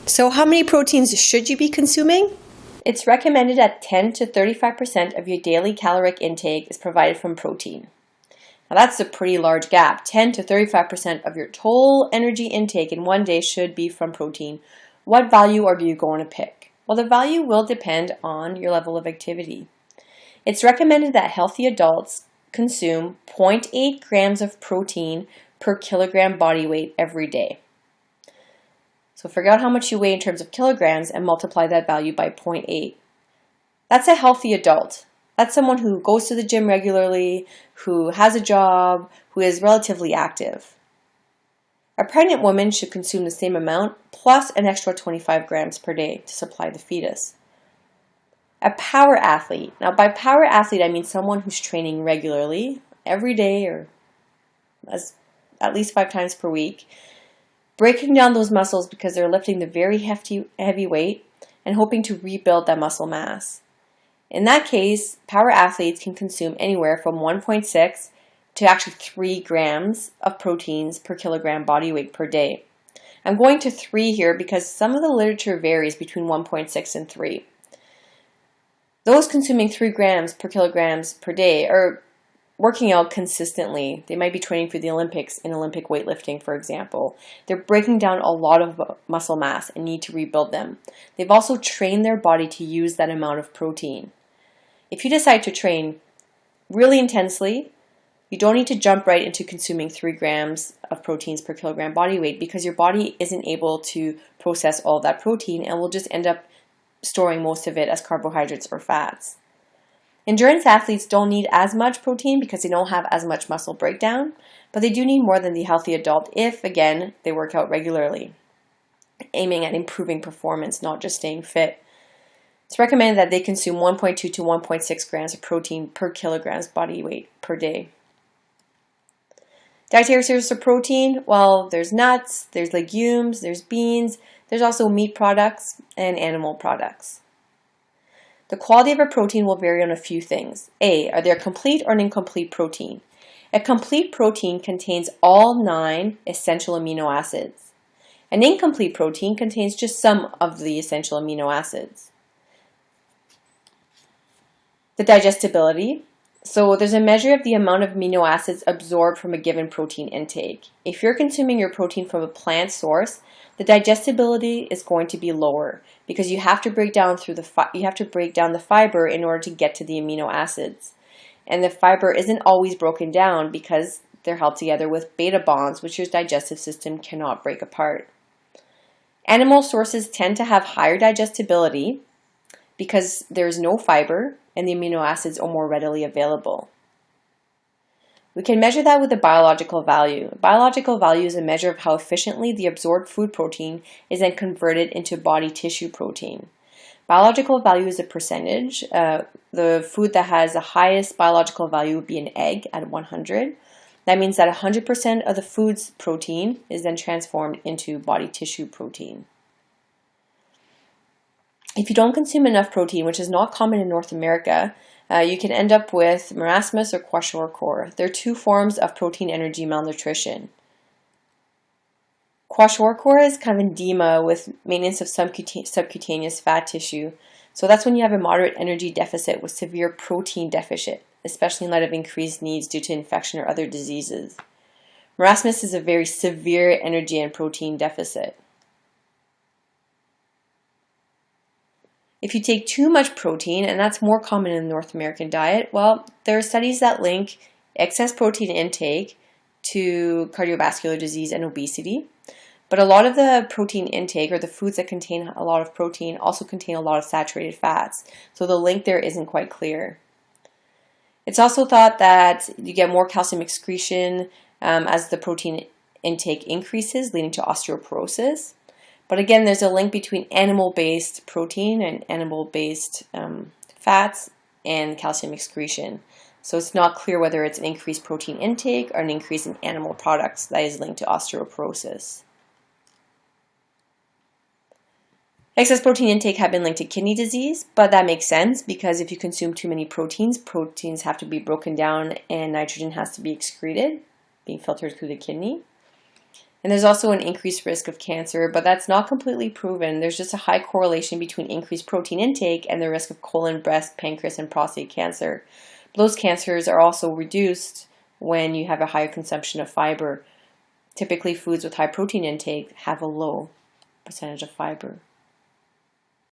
So how many proteins should you be consuming? It's recommended that 10 to 35% of your daily caloric intake is provided from protein. Now that's a pretty large gap. 10 to 35% of your total energy intake in one day should be from protein. What value are you going to pick? Well, the value will depend on your level of activity. It's recommended that healthy adults consume 0.8 grams of protein per kilogram body weight every day. So figure out how much you weigh in terms of kilograms and multiply that value by 0.8. That's a healthy adult. That's someone who goes to the gym regularly, who has a job, who is relatively active. A pregnant woman should consume the same amount plus an extra 25 grams per day to supply the fetus. A power athlete. Now by power athlete I mean someone who's training regularly, every day or at least 5 times per week, breaking down those muscles because they're lifting the very heavy weight and hoping to rebuild that muscle mass. In that case, power athletes can consume anywhere from 1.6 to actually 3 grams of proteins per kilogram body weight per day. I'm going to 3 here because some of the literature varies between 1.6 and 3. Those consuming 3 grams per kilograms per day are working out consistently. They might be training for the Olympics in Olympic weightlifting, for example. They're breaking down a lot of muscle mass and need to rebuild them. They've also trained their body to use that amount of protein. If you decide to train really intensely, you don't need to jump right into consuming 3 grams of proteins per kilogram body weight because your body isn't able to process all that protein and will just end up storing most of it as carbohydrates or fats. Endurance athletes don't need as much protein because they don't have as much muscle breakdown, but they do need more than the healthy adult if, again, they work out regularly, aiming at improving performance, not just staying fit. It's recommended that they consume 1.2 to 1.6 grams of protein per kilograms body weight per day. Dietary sources of protein, well, there's nuts, there's legumes, there's beans, there's also meat products and animal products. The quality of a protein will vary on a few things. A, are they a complete or an incomplete protein? A complete protein contains all 9 essential amino acids. An incomplete protein contains just some of the essential amino acids. The digestibility. So there's a measure of the amount of amino acids absorbed from a given protein intake. If you're consuming your protein from a plant source, the digestibility is going to be lower because you have to break down the fiber in order to get to the amino acids. And the fiber isn't always broken down because they're held together with beta bonds, which your digestive system cannot break apart. Animal sources tend to have higher digestibility because there's no fiber and the amino acids are more readily available. We can measure that with a biological value. A biological value is a measure of how efficiently the absorbed food protein is then converted into body tissue protein. Biological value is a percentage. The food that has the highest biological value would be an egg at 100. That means that 100% of the food's protein is then transformed into body tissue protein. If you don't consume enough protein, which is not common in North America, you can end up with marasmus or kwashiorkor. They're 2 forms of protein energy malnutrition. Kwashiorkor is kind of edema with maintenance of subcutaneous fat tissue. So that's when you have a moderate energy deficit with severe protein deficit, especially in light of increased needs due to infection or other diseases. Marasmus is a very severe energy and protein deficit. If you take too much protein, and that's more common in the North American diet, well, there are studies that link excess protein intake to cardiovascular disease and obesity. But a lot of the protein intake, or the foods that contain a lot of protein, also contain a lot of saturated fats. So the link there isn't quite clear. It's also thought that you get more calcium excretion as the protein intake increases, leading to osteoporosis. But again, there's a link between animal-based protein and animal-based fats and calcium excretion. So it's not clear whether it's an increased protein intake or an increase in animal products that is linked to osteoporosis. Excess protein intake have been linked to kidney disease, but that makes sense because if you consume too many proteins, proteins have to be broken down and nitrogen has to be excreted, being filtered through the kidney. And there's also an increased risk of cancer, but that's not completely proven. There's just a high correlation between increased protein intake and the risk of colon, breast, pancreas, and prostate cancer. Those cancers are also reduced when you have a higher consumption of fiber. Typically, foods with high protein intake have a low percentage of fiber.